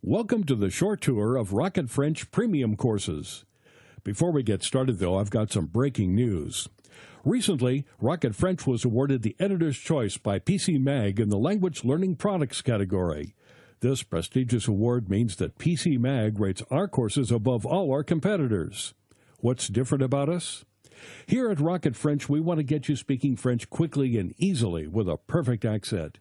Welcome to the short tour of Rocket French Premium courses. Before we get started, though, I've got some breaking news. Recently, Rocket French was awarded the Editor's Choice by PC Mag in the Language Learning Products category. This prestigious award means that PC Mag rates our courses above all our competitors. What's different about us? Here at Rocket French, we want to get you speaking French quickly and easily with a perfect accent.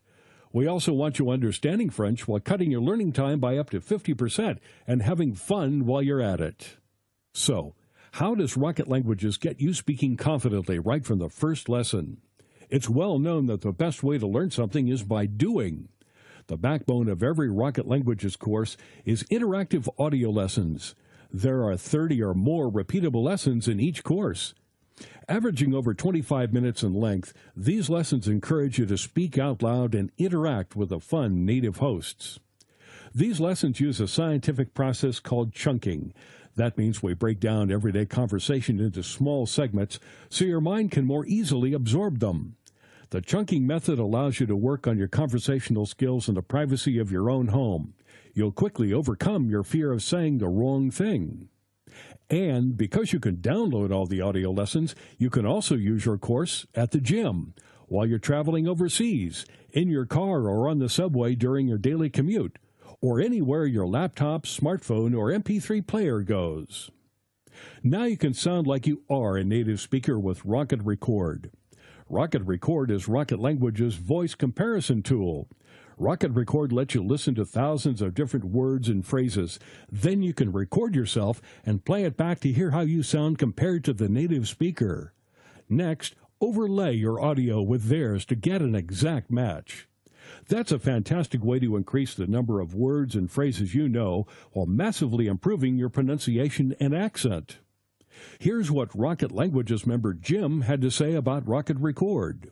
We also want you understanding French while cutting your learning time by up to 50% and having fun while you're at it. So, how does Rocket Languages get you speaking confidently right from the first lesson? It's well known that the best way to learn something is by doing. The backbone of every Rocket Languages course is interactive audio lessons. There are 30 or more repeatable lessons in each course. Averaging over 25 minutes in length, these lessons encourage you to speak out loud and interact with the fun native hosts. These lessons use a scientific process called chunking. That means we break down everyday conversation into small segments so your mind can more easily absorb them. The chunking method allows you to work on your conversational skills in the privacy of your own home. You'll quickly overcome your fear of saying the wrong thing. And because you can download all the audio lessons, you can also use your course at the gym, while you're traveling overseas, in your car or on the subway during your daily commute, or anywhere your laptop, smartphone, or MP3 player goes. Now you can sound like you are a native speaker with Rocket Record. Rocket Record is Rocket Language's voice comparison tool. Rocket Record lets you listen to thousands of different words and phrases. Then you can record yourself and play it back to hear how you sound compared to the native speaker. Next, overlay your audio with theirs to get an exact match. That's a fantastic way to increase the number of words and phrases you know while massively improving your pronunciation and accent. Here's what Rocket Languages member Jim had to say about Rocket Record.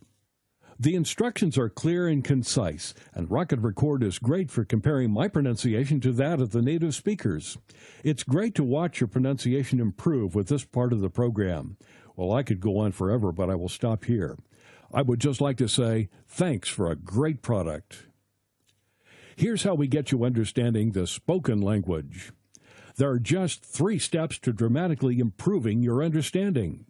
The instructions are clear and concise, and Rocket Record is great for comparing my pronunciation to that of the native speakers. It's great to watch your pronunciation improve with this part of the program. Well, I could go on forever, but I will stop here. I would just like to say thanks for a great product. Here's how we get you understanding the spoken language. There are just 3 steps to dramatically improving your understanding.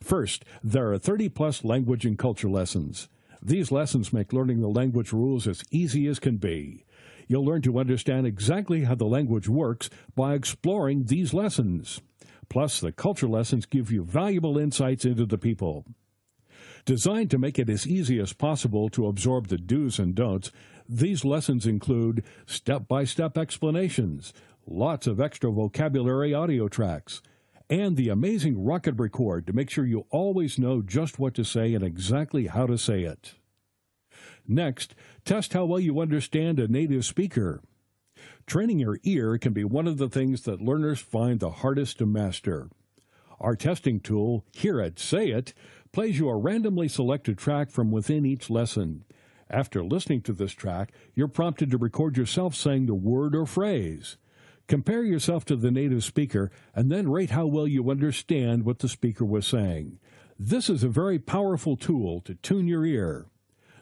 First, there are 30-plus language and culture lessons. These lessons make learning the language rules as easy as can be. You'll learn to understand exactly how the language works by exploring these lessons. Plus, the culture lessons give you valuable insights into the people. Designed to make it as easy as possible to absorb the do's and don'ts, these lessons include step-by-step explanations, lots of extra vocabulary audio tracks, and the amazing Rocket Record to make sure you always know just what to say and exactly how to say it. Next, test how well you understand a native speaker. Training your ear can be one of the things that learners find the hardest to master. Our testing tool, Hear It, Say It, plays you a randomly selected track from within each lesson. After listening to this track, you're prompted to record yourself saying the word or phrase. Compare yourself to the native speaker and then rate how well you understand what the speaker was saying. This is a very powerful tool to tune your ear.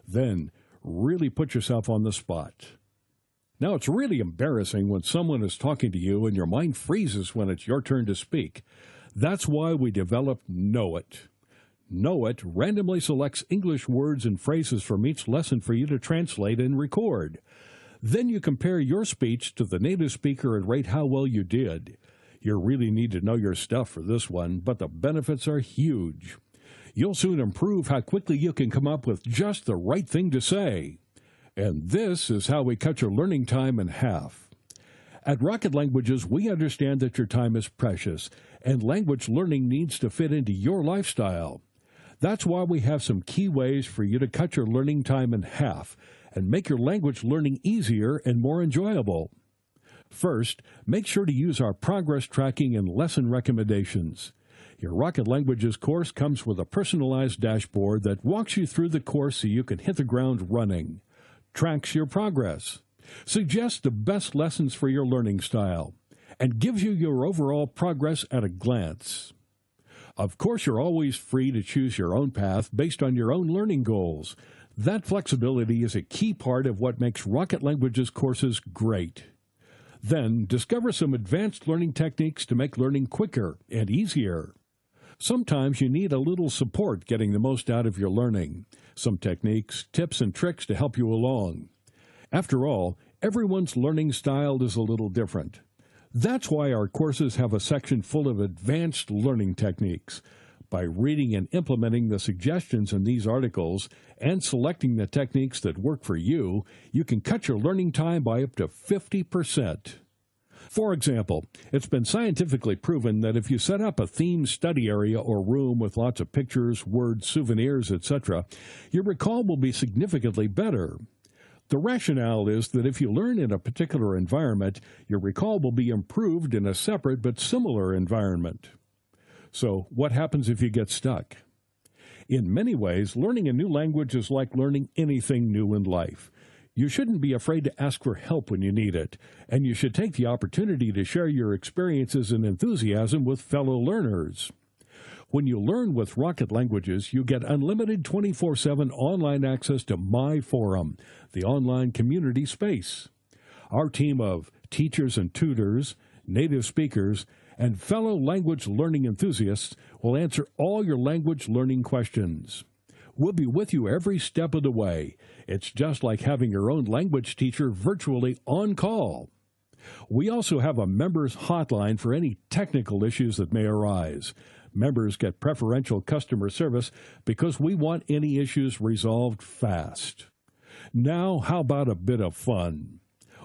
Then, really put yourself on the spot. Now, it's really embarrassing when someone is talking to you and your mind freezes when it's your turn to speak. That's why we developed Know It. Know It randomly selects English words and phrases from each lesson for you to translate and record. Then you compare your speech to the native speaker and rate how well you did. You really need to know your stuff for this one, but the benefits are huge. You'll soon improve how quickly you can come up with just the right thing to say. And this is how we cut your learning time in half. At Rocket Languages, we understand that your time is precious, and language learning needs to fit into your lifestyle. That's why we have some key ways for you to cut your learning time in half and make your language learning easier and more enjoyable. First, make sure to use our progress tracking and lesson recommendations. Your Rocket Languages course comes with a personalized dashboard that walks you through the course so you can hit the ground running, tracks your progress, suggests the best lessons for your learning style, and gives you your overall progress at a glance. Of course, you're always free to choose your own path based on your own learning goals. That flexibility is a key part of what makes Rocket Languages courses great. Then discover some advanced learning techniques to make learning quicker and easier. Sometimes you need a little support getting the most out of your learning. Some techniques, tips, and tricks to help you along. After all, everyone's learning style is a little different. That's why our courses have a section full of advanced learning techniques. By reading and implementing the suggestions in these articles and selecting the techniques that work for you, you can cut your learning time by up to 50%. For example, it's been scientifically proven that if you set up a themed study area or room with lots of pictures, words, souvenirs, etc., your recall will be significantly better. The rationale is that if you learn in a particular environment, your recall will be improved in a separate but similar environment. So, what happens if you get stuck? In many ways, learning a new language is like learning anything new in life. You shouldn't be afraid to ask for help when you need it, and you should take the opportunity to share your experiences and enthusiasm with fellow learners. When you learn with Rocket Languages, you get unlimited 24/7 online access to My Forum, the online community space. Our team of teachers and tutors, native speakers, and fellow language learning enthusiasts will answer all your language learning questions. We'll be with you every step of the way. It's just like having your own language teacher virtually on call. We also have a members hotline for any technical issues that may arise. Members get preferential customer service because we want any issues resolved fast. Now, how about a bit of fun?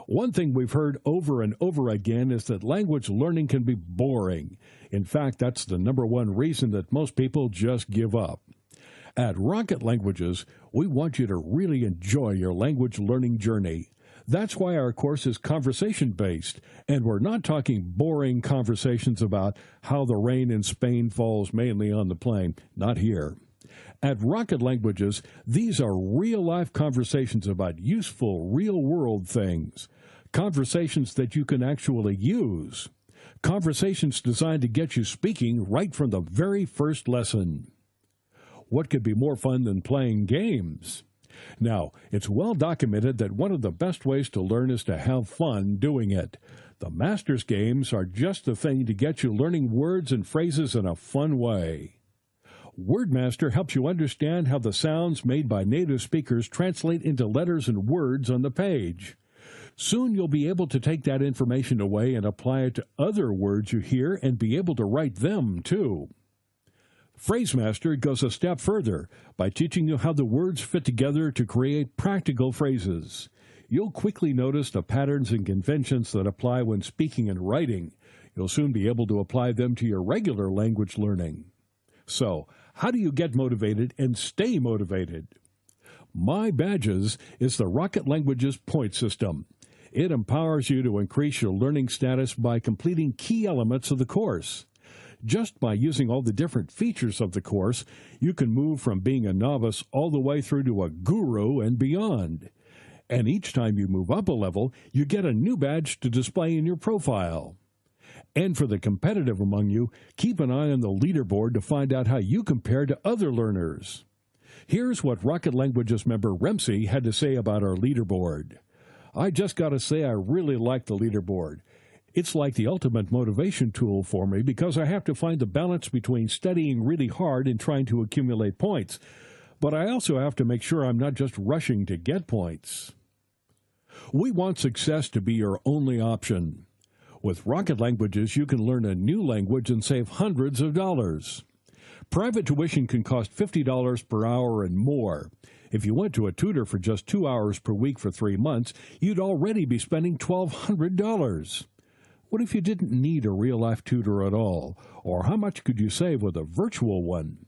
One thing we've heard over and over again is that language learning can be boring. In fact, that's the number one reason that most people just give up. At Rocket Languages, we want you to really enjoy your language learning journey. That's why our course is conversation-based, and we're not talking boring conversations about how the rain in Spain falls mainly on the plain. Not here. At Rocket Languages, these are real-life conversations about useful, real-world things. Conversations that you can actually use. Conversations designed to get you speaking right from the very first lesson. What could be more fun than playing games? Now, it's well documented that one of the best ways to learn is to have fun doing it. The Masters games are just the thing to get you learning words and phrases in a fun way. WordMaster helps you understand how the sounds made by native speakers translate into letters and words on the page. Soon you'll be able to take that information away and apply it to other words you hear and be able to write them, too. PhraseMaster goes a step further by teaching you how the words fit together to create practical phrases. You'll quickly notice the patterns and conventions that apply when speaking and writing. You'll soon be able to apply them to your regular language learning. So, how do you get motivated and stay motivated? My Badges is the Rocket Languages point system. It empowers you to increase your learning status by completing key elements of the course. Just by using all the different features of the course, you can move from being a novice all the way through to a guru and beyond. And each time you move up a level, you get a new badge to display in your profile. And for the competitive among you, keep an eye on the leaderboard to find out how you compare to other learners. Here's what Rocket Languages member Remsey had to say about our leaderboard. I just got to say I really like the leaderboard. It's like the ultimate motivation tool for me because I have to find the balance between studying really hard and trying to accumulate points. But I also have to make sure I'm not just rushing to get points. We want success to be your only option. With Rocket Languages, you can learn a new language and save hundreds of dollars. Private tuition can cost $50 per hour and more. If you went to a tutor for just 2 hours per week for 3 months, you'd already be spending $1,200. What if you didn't need a real-life tutor at all? Or how much could you save with a virtual one?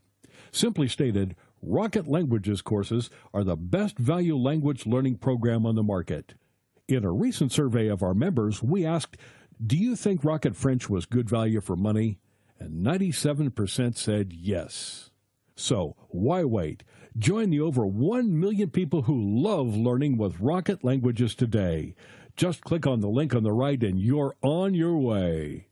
Simply stated, Rocket Languages courses are the best value language learning program on the market. In a recent survey of our members, we asked, do you think Rocket French was good value for money? And 97% said yes. So, why wait? Join the over 1 million people who love learning with Rocket Languages today. Just click on the link on the right and you're on your way.